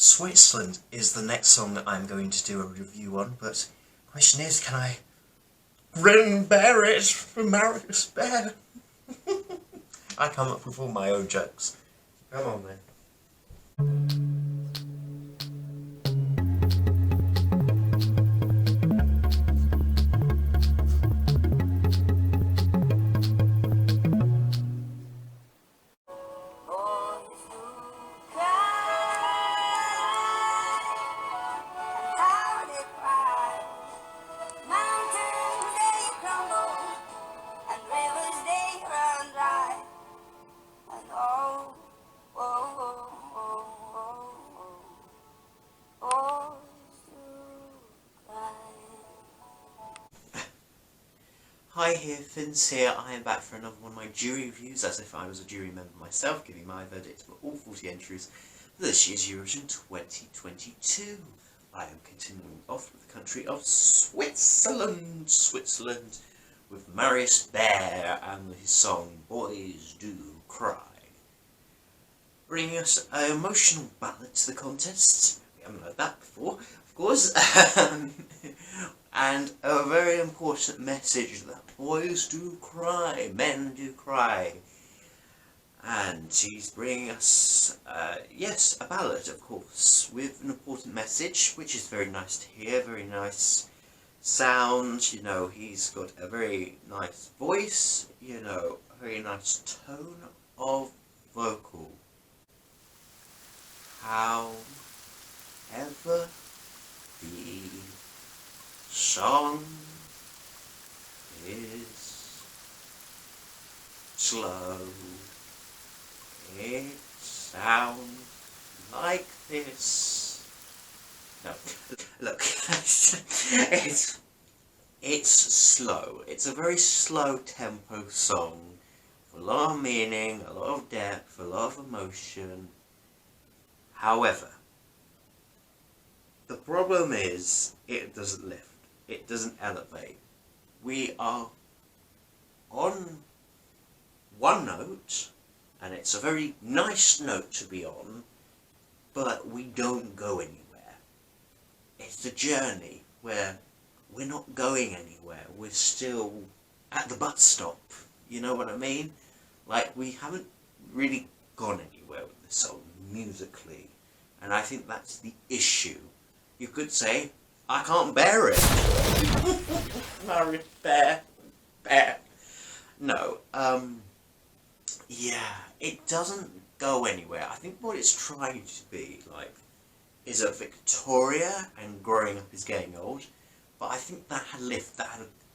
Switzerland is the next song that I'm going to do a review on, but the question is, can I grin and bear it from Marius Bear? I come up with all my own jokes. Come on then. Hi here, Finns here. I am back for another one of my jury reviews, as if I was a jury member myself, giving my verdict for all 40 entries for this year's Eurovision 2022. I am continuing off with the country of Switzerland, with Marius Bear and his song Boys Do Cry. Bringing us an emotional ballad to the contest. We haven't heard that before, of course. And a very important message that boys do cry, men do cry. And he's bringing us, yes, a ballad, of course, with an important message, which is very nice to hear, very nice sound. You know, he's got a very nice voice, you know, a very nice tone of vocal. However, the song is slow. It sounds like this. No, look, it's slow. It's a very slow tempo song, with a lot of meaning, a lot of depth, a lot of emotion. However, the problem is it doesn't lift. It doesn't elevate. We are on one note, and it's a very nice note to be on, but we don't go anywhere. It's a journey where we're not going anywhere. We're still at the bus stop. You know what I mean? Like, we haven't really gone anywhere with this song musically, and I think that's the issue. You could say, I can't bear it. Marius Bear. No, yeah, it doesn't go anywhere. I think what it's trying to be like is a Victoria, and growing up is getting old, but I think that had lift, that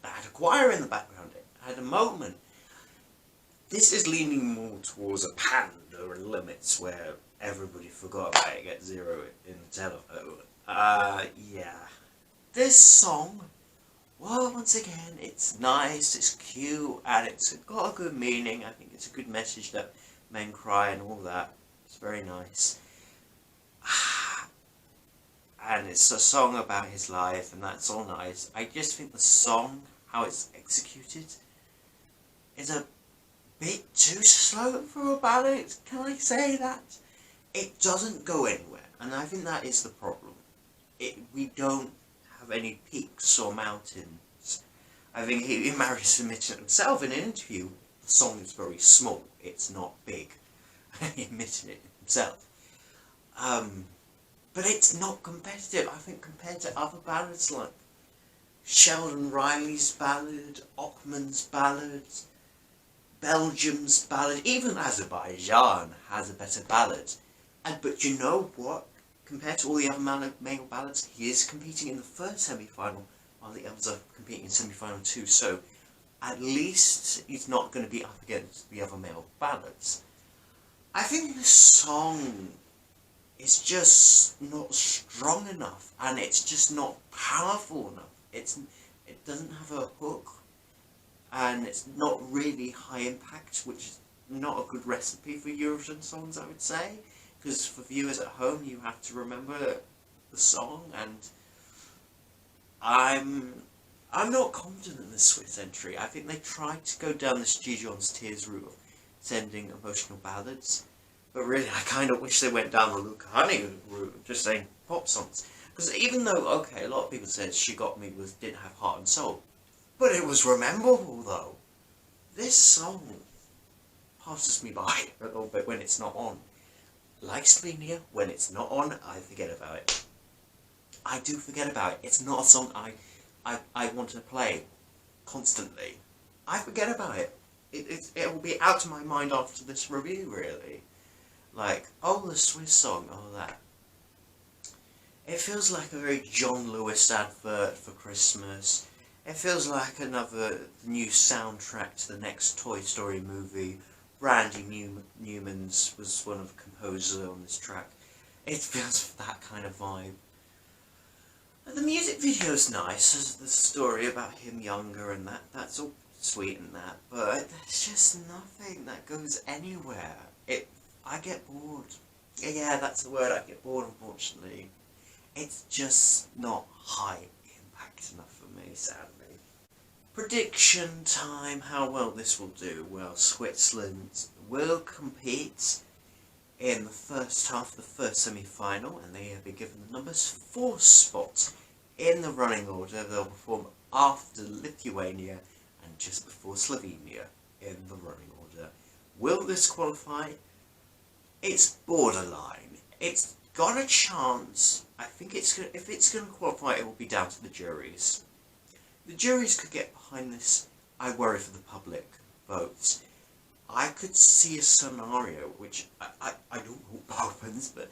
had a choir in the background, it had a moment. This is leaning more towards a Panda and Limits, where everybody forgot about it, get zero in the telephone. Yeah. This song, well, once again, it's nice, it's cute, and it's got a good meaning. I think it's a good message that men cry and all that. It's very nice. And it's a song about his life, and that's all nice. I just think the song, how it's executed, is a bit too slow for a ballad. Can I say that? It doesn't go anywhere, and I think that is the problem. We don't have any peaks or mountains. I think Marius admitted himself in an interview, the song is very small, it's not big. He admitted it himself. But it's not competitive, I think, compared to other ballads like Sheldon Riley's ballad, Ockman's ballad, Belgium's ballad, even Azerbaijan has a better ballad. But you know what? Compared to all the other male ballads, he is competing in the third semi-final, while the others are competing in semi-final too, so at least he's not going to be up against the other male ballads. I think the song is just not strong enough, and it's just not powerful enough. It doesn't have a hook, and it's not really high impact, which is not a good recipe for Eurovision songs, I would say. Because for viewers at home, you have to remember the song, and I'm not confident in the Swiss entry. I think they tried to go down the Gijon's Tears route of sending emotional ballads, But really, I kind of wish they went down the Luca Honey route, just saying pop songs. Because even though, okay, a lot of people said She Got Me didn't have heart and soul, but it was rememberable though. This song passes me by a little bit when it's not on. Like Slovenia, when it's not on, I forget about it. I do forget about it. It's not a song I want to play constantly. I forget about it. It will be out of my mind after this review, really. Like, oh, the Swiss song, oh, that. It feels like a very John Lewis advert for Christmas. It feels like another new soundtrack to the next Toy Story movie. Randy Newman's was one of the composers on this track. It feels that kind of vibe. And the music video's nice. There's the story about him younger and that's all sweet and that, but there's just nothing that goes anywhere. I get bored. Yeah, that's the word, I get bored, unfortunately. It's just not high impact enough for me, sadly. Prediction time, how well this will do. Well, Switzerland will compete in the first half, the first semi-final, and they have been given the numbers 4 spot in the running order. They'll perform after Lithuania and just before Slovenia in the running order. Will this qualify? It's borderline. It's got a chance. I think if it's going to qualify, it will be down to the juries. The juries could get behind this. I worry for the public votes. I could see a scenario, which I don't hope happens, but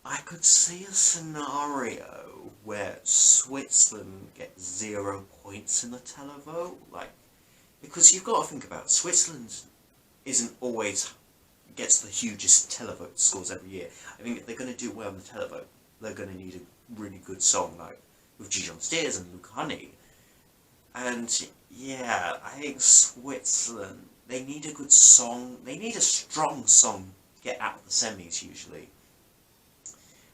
I could see a scenario where Switzerland gets 0 points in the televote, because you've got to think about it, Switzerland isn't always gets the hugest televote scores every year. I think if they're going to do well in the televote, they're going to need a really good song, like with Gijon Steers and Luca Honey. And yeah, I think Switzerland, they need a good song, they need a strong song to get out of the semis usually.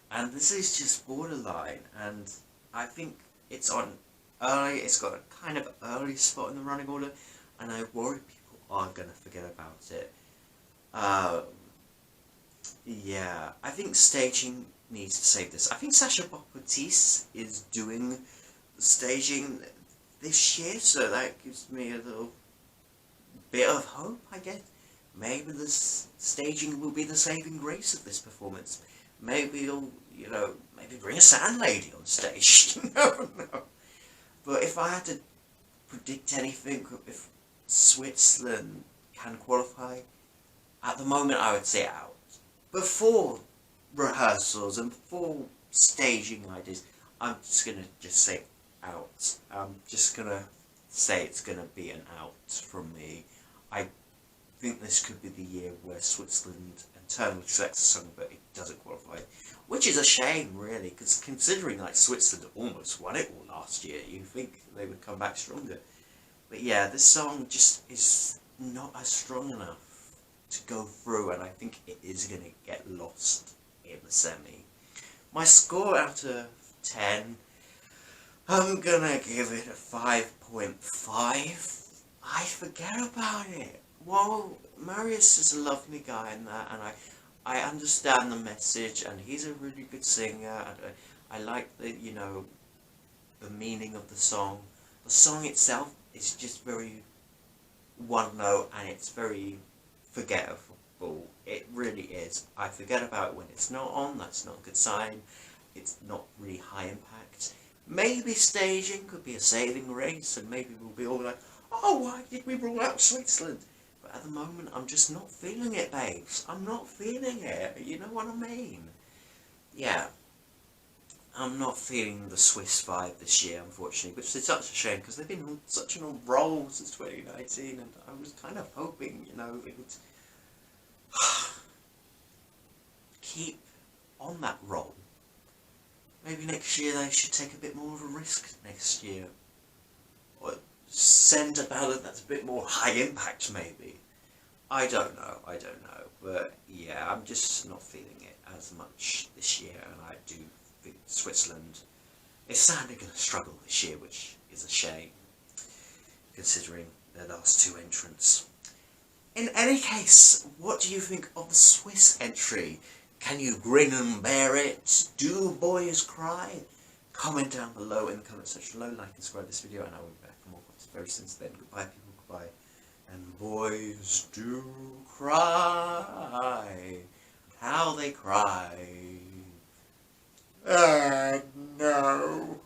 And this is just borderline, and I think it's on early, it's got a kind of early spot in the running order, and I worry people are going to forget about it. Yeah, I think staging needs to save this. I think Sacha Baptiste is doing the staging this year, so that gives me a little bit of hope, I guess. Maybe this staging will be the saving grace of this performance. Maybe he'll, maybe bring a sand lady on stage. You never know. But if I had to predict anything, if Switzerland can qualify, at the moment I would say out. Before rehearsals and before staging ideas, I'm just going to say out. I'm just going to say it's going to be an out from me. I think this could be the year where Switzerland internally selects a song but it doesn't qualify. Which is a shame, really, because considering Switzerland almost won it all last year, you think they would come back stronger. But yeah, this song just is not as strong enough to go through, and I think it is going to get lost in the semi. My score out of 10, I'm going to give it a 5.5. I forget about it. Well, Marius is a lovely guy in that, and I understand the message, and he's a really good singer, and I like the, the meaning of the song. The song itself is just very one note, and it's very forgettable. It really is. I forget about it when it's not on. That's not a good sign. It's not really high impact. Maybe staging could be a saving grace, and maybe we'll be all like, oh, why did we rule out Switzerland? But at the moment, I'm just not feeling it, babes. I'm not feeling it. You know what I mean? Yeah. I'm not feeling the Swiss vibe this year, unfortunately, which is such a shame, because they've been on such an roll since 2019, and I was kind of hoping, it would keep on that roll. Maybe next year they should take a bit more of a risk next year. Or send a ballad that's a bit more high impact, maybe. I don't know, but yeah, I'm just not feeling it as much this year, and I do think Switzerland is sadly going to struggle this year, which is a shame, considering their last 2 entrants. In any case, what do you think of the Swiss entry? Can you grin and bear it? Do boys cry? Comment down below in the comment section below, like and subscribe this video, and I will be back for more comments very soon. So then, goodbye people, goodbye. And boys do cry. How they cry. No.